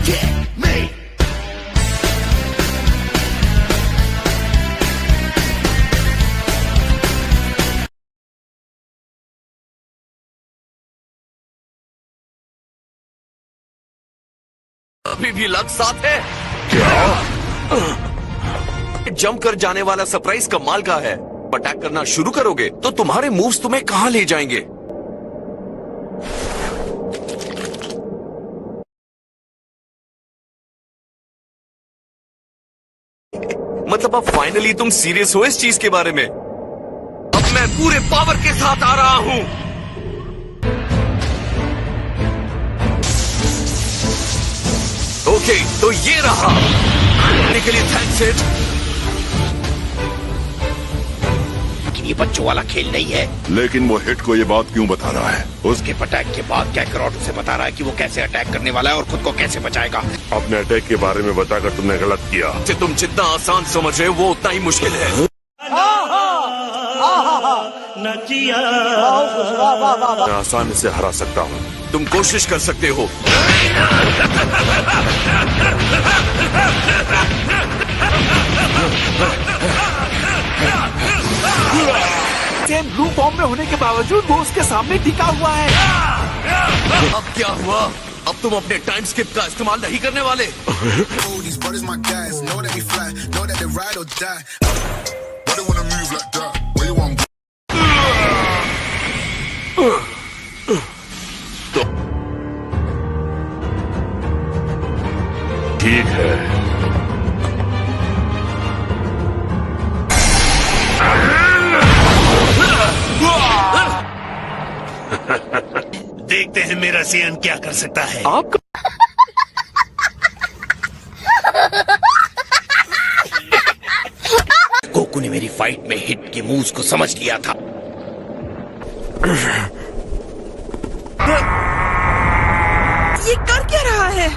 Get me. अभी भी लग साथ है क्या? जंप कर जाने वाला सरप्राइज कमाल का है। अटैक करना शुरू करोगे तो तुम्हारे मूव्स तुम्हें कहां ले जाएंगे। मतलब अब फाइनली तुम सीरियस हो इस चीज के बारे में। अब मैं पूरे पावर के साथ आ रहा हूं। ओके, तो ये रहा। आने के लिए थैंक्स हिट। लेकिन ये बच्चों वाला खेल नहीं है। लेकिन वो हिट को ये बात क्यों बता रहा है? उसके अटैक के बाद कैकरॉट उसे बता रहा है कि वो कैसे अटैक करने वाला है और खुद को कैसे बचाएगा। अपने अटैक के बारे में बताकर तुमने गलत किया। तुम जितना आसान समझ रहे हो वो उतना ही मुश्किल है। मैं आसानी से हरा सकता हूँ। तुम कोशिश कर सकते हो। सेम ब्लू फॉर्म में होने के बावजूद वो उसके सामने टिका हुआ है। अब क्या हुआ? अब तुम अपने टाइम स्किप का इस्तेमाल नहीं करने वाले। ठीक है। देखते हैं मेरा सीएन क्या कर सकता है। आप गोकू ने मेरी फाइट में हिट के मूव्स को समझ लिया था। ये कर क्या रहा है?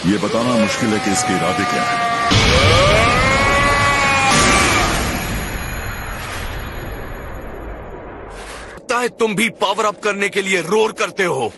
ये बताना मुश्किल है कि इसके इरादे क्या है। लगता है तुम भी पावर अप करने के लिए रोर करते हो।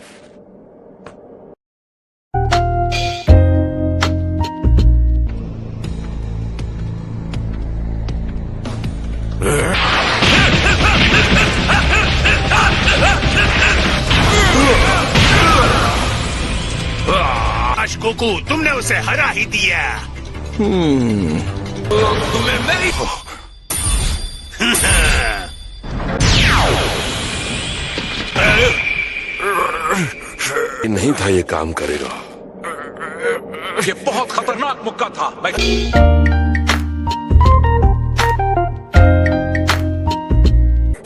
आज गोकू तुमने उसे हरा ही दिया। तुम्हें मेरी नहीं था ये काम करेगा। ये बहुत खतरनाक मुक्का था।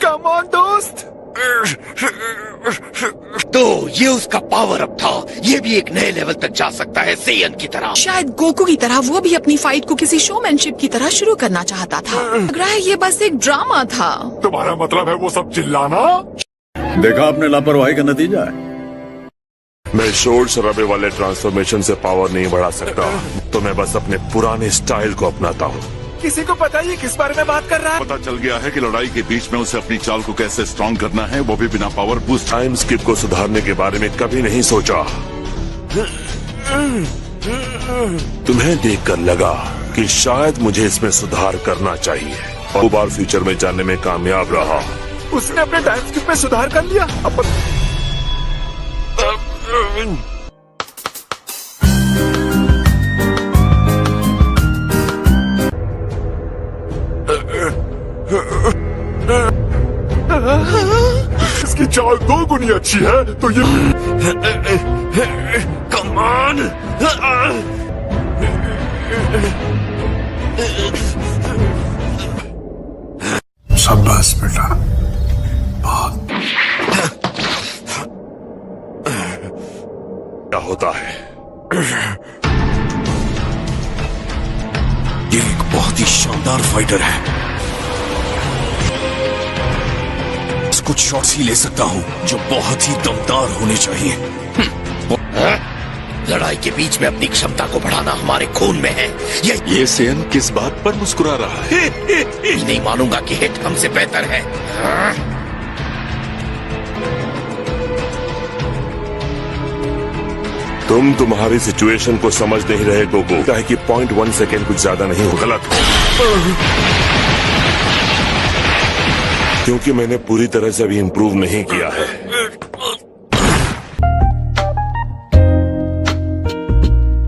कम ऑन दोस्त। तो ये उसका पावर अप था। ये भी एक नए लेवल तक जा सकता है सेयन की तरह। शायद गोकू की तरह वो भी अपनी फाइट को किसी शोमैनशिप की तरह शुरू करना चाहता था। लग रहा है ये बस एक ड्रामा था। तुम्हारा मतलब है वो सब चिल्लाना? देखा आपने लापरवाही का नतीजा है। मैं शोर शराबे वाले ट्रांसफॉर्मेशन से पावर नहीं बढ़ा सकता, तो मैं बस अपने पुराने स्टाइल को अपनाता हूँ। किसी को पता है ये किस बारे में बात कर रहा है? पता चल गया है कि लड़ाई के बीच में उसे अपनी चाल को कैसे स्ट्रॉन्ग करना है, वो भी बिना पावर बूस्ट। टाइम स्किप को सुधारने के बारे में कभी नहीं सोचा। तुम्हें देखकर लगा कि शायद मुझे इसमें सुधार करना चाहिए, और दो बार फ्यूचर में जाने में कामयाब रहा। उसने अपने टाइम स्किप में सुधार कर लिया। इसकी चाल दो गुनी अच्छी है, तो ये कमान। शाबाश बेटा, बहुत। क्या होता है? ये एक बहुत ही शानदार फाइटर है। कुछ शॉट्स ही ले सकता हूँ जो बहुत ही दमदार होने चाहिए। लड़ाई के बीच में अपनी क्षमता को बढ़ाना हमारे खून में है। ये सेन किस बात पर मुस्कुरा रहा है? नहीं मानूंगा कि हिट हमसे बेहतर है। तुम तुम्हारी सिचुएशन को समझ नहीं रहे गोगो। लगता है कि 0.1 सेकेंड कुछ ज्यादा नहीं हो, गलत हो। क्योंकि मैंने पूरी तरह से अभी इंप्रूव नहीं किया है।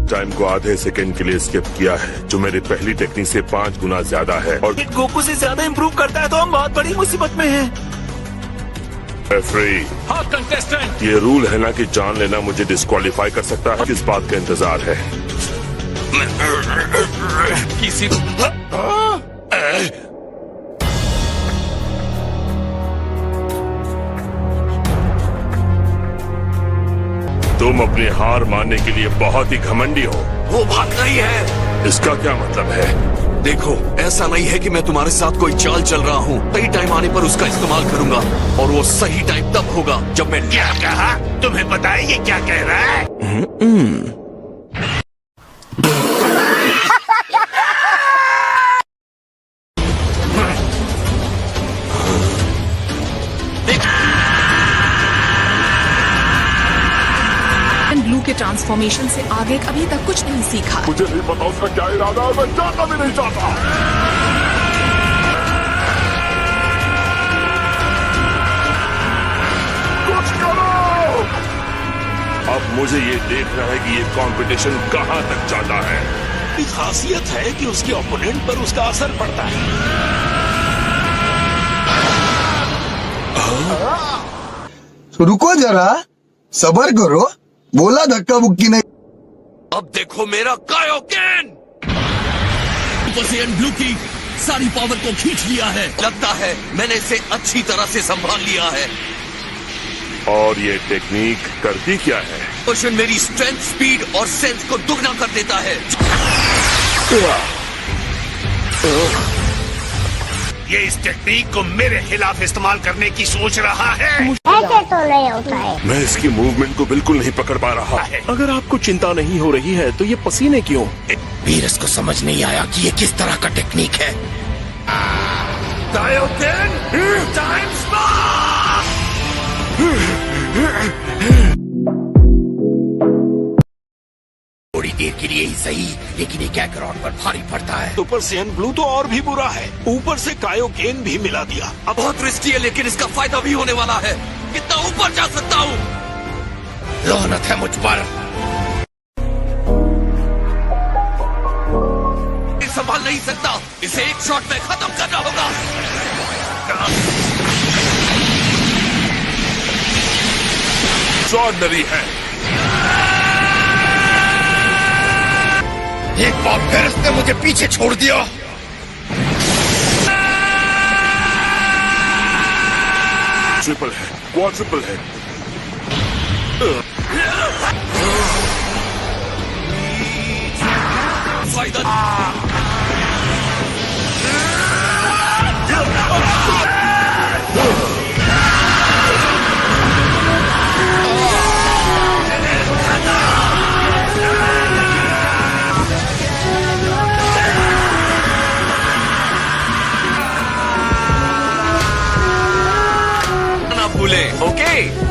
टाइम को आधे सेकेंड के लिए स्किप किया है, जो मेरी पहली टेक्निक से 5 गुना ज्यादा है। और गोकू से ज्यादा इम्प्रूव करता है तो हम बहुत बड़ी मुसीबत में हैं। रेफरी, हाँ कंटेस्टेंट, ये रूल है ना कि जान लेना मुझे डिस्क्वालीफाई कर सकता है। किस बात का इंतजार है? किसी तुम अपनी हार मानने के लिए बहुत ही घमंडी हो। वो भाग रही है। इसका क्या मतलब है? देखो, ऐसा नहीं है कि मैं तुम्हारे साथ कोई चाल चल रहा हूँ। सही टाइम आने पर उसका इस्तेमाल करूंगा, और वो सही टाइम तब होगा जब मैं। क्या कहा? तुम्हें पता है ये क्या कह रहा है? ब्लू के ट्रांसफॉर्मेशन से आगे अभी तक कुछ नहीं सीखा। मुझे नहीं पता उसका क्या इरादा है, मैं जानना भी नहीं चाहता। कुछ करो! अब मुझे ये देखना है कि ये कंपटीशन कहाँ तक जाता है। की खासियत है कि उसके ओपोनेंट पर उसका असर पड़ता है। रुको जरा, सबर करो, बोला धक्का बुक्की नहीं। अब देखो मेरा कायोकेन। ब्लू की सारी पावर को खींच लिया है। लगता है मैंने इसे अच्छी तरह से संभाल लिया है। और ये टेक्निक करती क्या है? क्वेश्चन मेरी स्ट्रेंथ, स्पीड और सेंस को दुगना कर देता है। ये इस टेक्निक को मेरे खिलाफ इस्तेमाल करने की सोच रहा है। ऐसे तो नहीं होता है। मैं इसकी मूवमेंट को बिल्कुल नहीं पकड़ पा रहा है। अगर आपको चिंता नहीं हो रही है तो ये पसीने क्यों? वीरस को समझ नहीं आया कि ये किस तरह का टेक्निक है। थोड़ी देर के लिए ही सही, लेकिन ये कैकरॉन पर भारी पड़ता है। सुपर सैयन ब्लू तो और भी बुरा है, ऊपर से कायोकेन भी मिला दिया। अब बहुत रिस्की है, लेकिन इसका फायदा भी होने वाला है। कितना ऊपर जा सकता हूँ? लानत है मुझ पर। संभाल नहीं सकता, इसे एक शॉट में खत्म करना होगा। एक्स्ट्रॉर्डिनरी है। एक बार फिर इसने मुझे पीछे छोड़ दिया। ट्रिपल है, क्वाड्रुपल है। फायदा ना भूले, ओके?